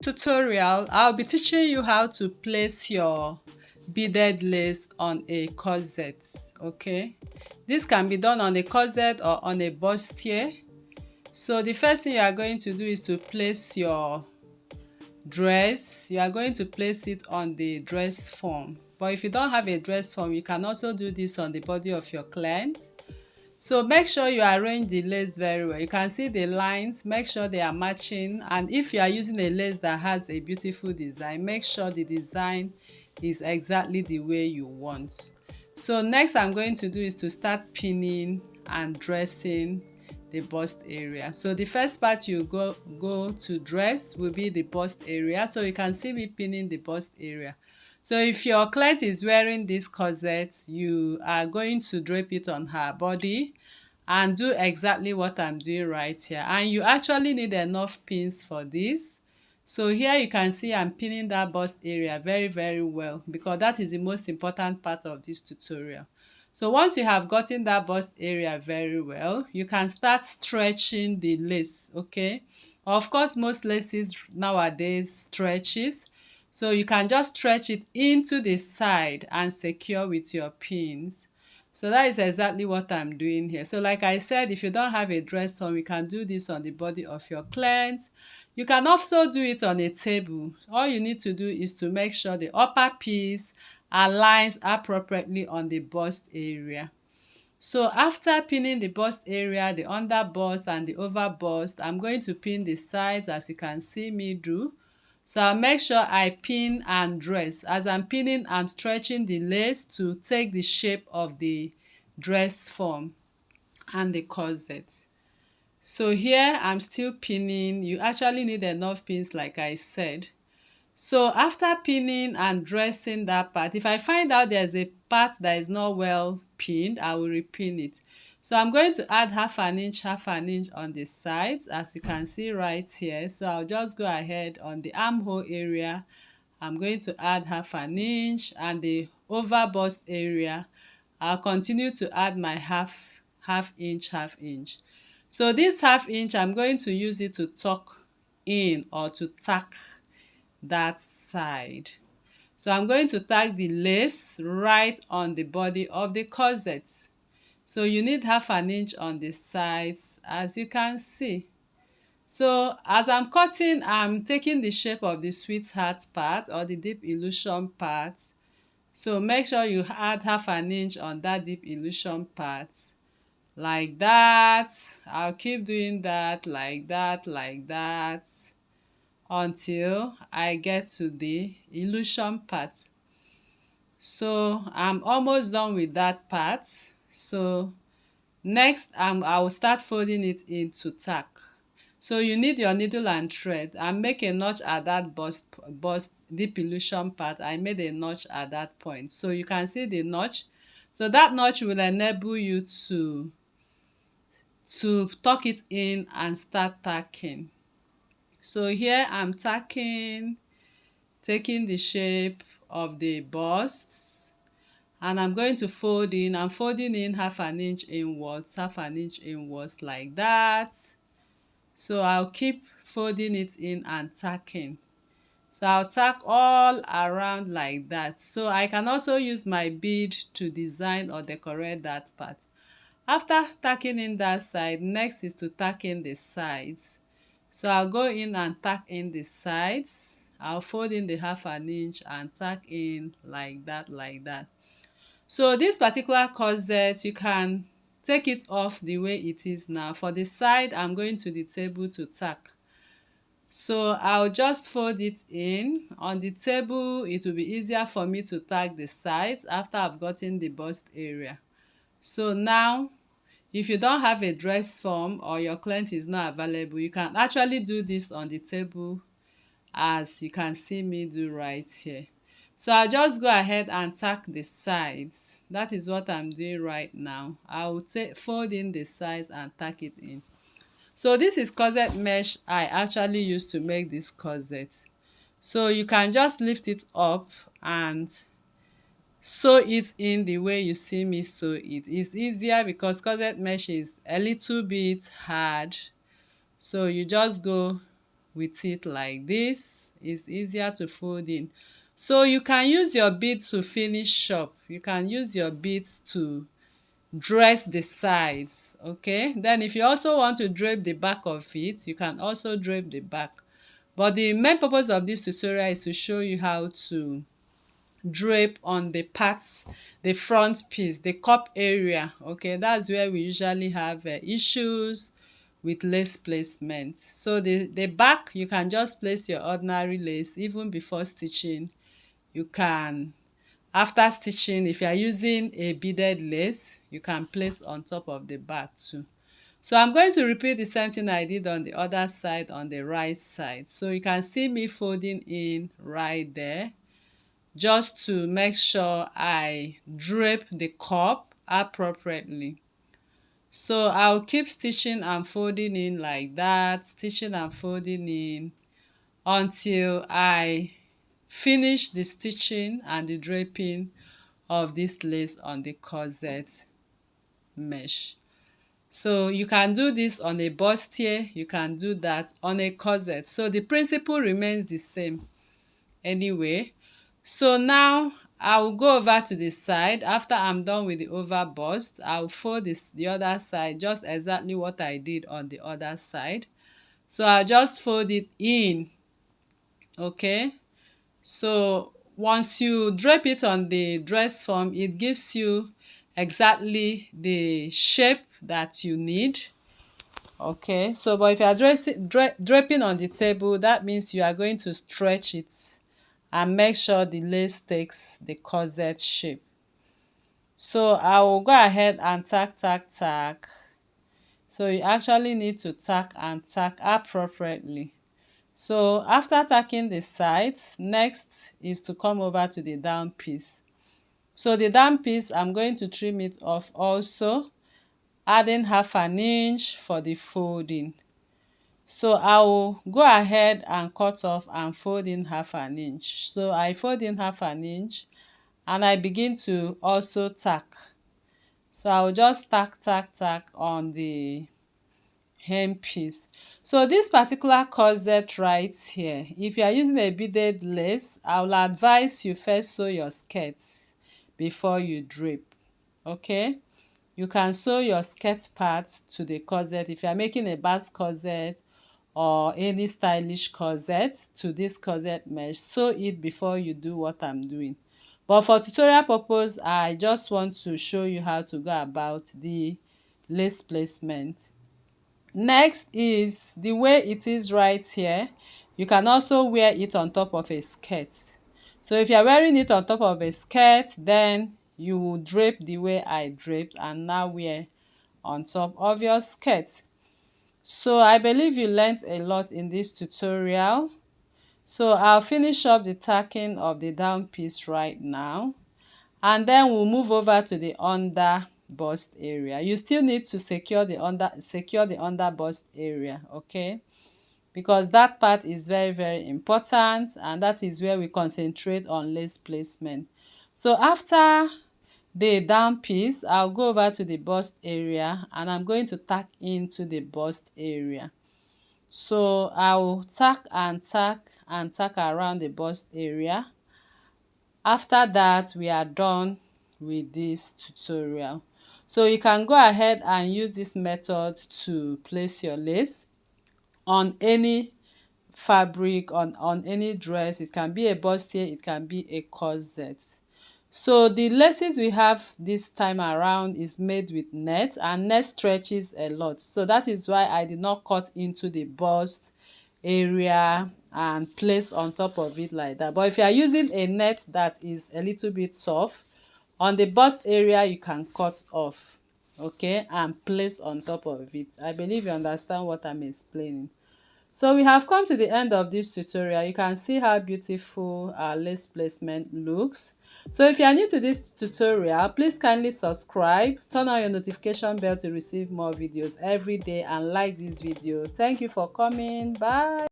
Tutorial, I'll be teaching you how to place your beaded lace on a corset. Okay, this can be done on a corset or on a bustier. So the first thing you are going to do is to place your dress. You are going to place it on the dress form, but if you don't have a dress form, you can also do this on the body of your client. So make sure you arrange the lace very well. You can see the lines, make sure they are matching, and if you are using a lace that has a beautiful design, make sure the design is exactly the way you want. So next I'm going to do is to start pinning and dressing the bust area. So the first part you go to dress will be the bust area. So you can see me pinning the bust area. So if your client is wearing this corset, you are going to drape it on her body and do exactly what I'm doing right here. And you actually need enough pins for this. So here you can see I'm pinning that bust area very well, because that is the most important part of this tutorial. So once you have gotten that bust area very well, you can start stretching the lace. Okay, of course most laces nowadays stretches, so you can just stretch it into the side and secure with your pins. So that is exactly what I'm doing here. So like I said, if you don't have a dress on, you can do this on the body of your client. You can also do it on a table. All you need to do is to make sure the upper piece aligns appropriately on the bust area. So after pinning the bust area, the under bust and the over bust, I'm going to pin the sides as you can see me do. So I'll make sure I pin and dress. As I'm pinning, I'm stretching the lace to take the shape of the dress form and the corset. So here I'm still pinning. You actually need enough pins like I said. So after pinning and dressing that part, if I find out there's a part that is not well pinned, I will repin it. So I'm going to add half an inch on the sides, as you can see right here. So I'll just go ahead on the armhole area. I'm going to add half an inch, and the over bust area, I'll continue to add my half inch. So this half inch, I'm going to use it to tuck in or to tack that side. So I'm going to tack the lace right on the body of the corset. So you need half an inch on the sides, as you can see. So as I'm cutting, I'm taking the shape of the sweetheart part or the deep illusion part. So make sure you add half an inch on that deep illusion part, like that. I'll keep doing that, like that, until I get to the illusion part. So I'm almost done with that part. So next I will start folding it into tack. So you need your needle and thread, and make a notch at that bust deep illusion part. I made a notch at that point, so you can see the notch. So that notch will enable you to tuck it in and start tacking. So here I'm tacking, taking the shape of the bust, and I'm going to fold in. I'm folding in half an inch inwards, like that. So I'll keep folding it in and tacking. So I'll tack all around like that. So I can also use my bead to design or decorate that part. After tacking in that side, next is to tack in the sides. So I'll go in and tack in the sides. I'll fold in the half an inch and tack in like that. So this particular corset, you can take it off the way it is now. For the side, I'm going to the table to tack. So I'll just fold it in. On the table, it will be easier for me to tack the sides after I've gotten the bust area. So now, if you don't have a dress form or your client is not available, you can actually do this on the table, as you can see me do right here. So I'll just go ahead and tack the sides. That is what I'm doing right now. I will fold in the sides and tack it in. So this is corset mesh I actually used to make this corset. So you can just lift it up and sew it in the way you see me sew it. It's easier because corset mesh is a little bit hard. So you just go with it like this. It's easier to fold in. So you can use your bead to finish up. You can use your beads to dress the sides, okay? Then if you also want to drape the back of it, you can also drape the back. But the main purpose of this tutorial is to show you how to drape on the parts, the front piece, the cup area, okay? That's where we usually have issues with lace placement. So the back, you can just place your ordinary lace even before stitching. You can, after stitching, if you are using a beaded lace, you can place on top of the back too. So I'm going to repeat the same thing I did on the other side, on the right side. So you can see me folding in right there, just to make sure I drape the cup appropriately. So I'll keep stitching and folding in like that, stitching and folding in until I finish the stitching and the draping of this lace on the corset mesh. So you can do this on a bustier, you can do that on a corset. So the principle remains the same anyway. So now I will go over to the side. After I'm done with the over bust, I'll fold the other side, just exactly what I did on the other side. So I'll just fold it in, okay? So once you drape it on the dress form, it gives you exactly the shape that you need, okay? So but if you are draping on the table, that means you are going to stretch it and make sure the lace takes the corset shape. So I will go ahead and tack. So you actually need to tack and tack appropriately. So after tacking the sides, next is to come over to the down piece. So the down piece, I'm going to trim it off also, adding 1/2 inch for the folding. So I will go ahead and cut off and fold in 1/2 inch. So I fold in 1/2 inch and I begin to also tack. So I will just tack on the hem piece. So this particular corset right here, if you are using a beaded lace, I will advise you first sew your skirt before you drape, okay? You can sew your skirt part to the corset. If you are making a bust corset or any stylish corset to this corset mesh, sew it before you do what I'm doing. But for tutorial purpose, I just want to show you how to go about the lace placement. Next is the way it is right here. You can also wear it on top of a skirt. So if you are wearing it on top of a skirt, then you will drape the way I draped and now wear on top of your skirt. So I believe you learned a lot in this tutorial. So I'll finish up the tacking of the down piece right now, and then we'll move over to the under bust area. You still need to secure the under bust area, okay? Because that part is very important, and that is where we concentrate on lace placement. So after the down piece, I'll go over to the bust area and I'm going to tack into the bust area. So I'll tack and tack around the bust area. After that, we are done with this tutorial. So you can go ahead and use this method to place your lace on any fabric, on any dress. It can be a bustier, it can be a corset. So the laces we have this time around is made with net, and net stretches a lot. So that is why I did not cut into the bust area and place on top of it like that. But if you are using a net that is a little bit tough, on the bust area you can cut off, okay, and place on top of it. I believe you understand what I'm explaining. So we have come to the end of this tutorial. You can see how beautiful our lace placement looks. So if you are new to this tutorial, please kindly subscribe, turn on your notification bell to receive more videos every day, and like this video. Thank you for coming. Bye.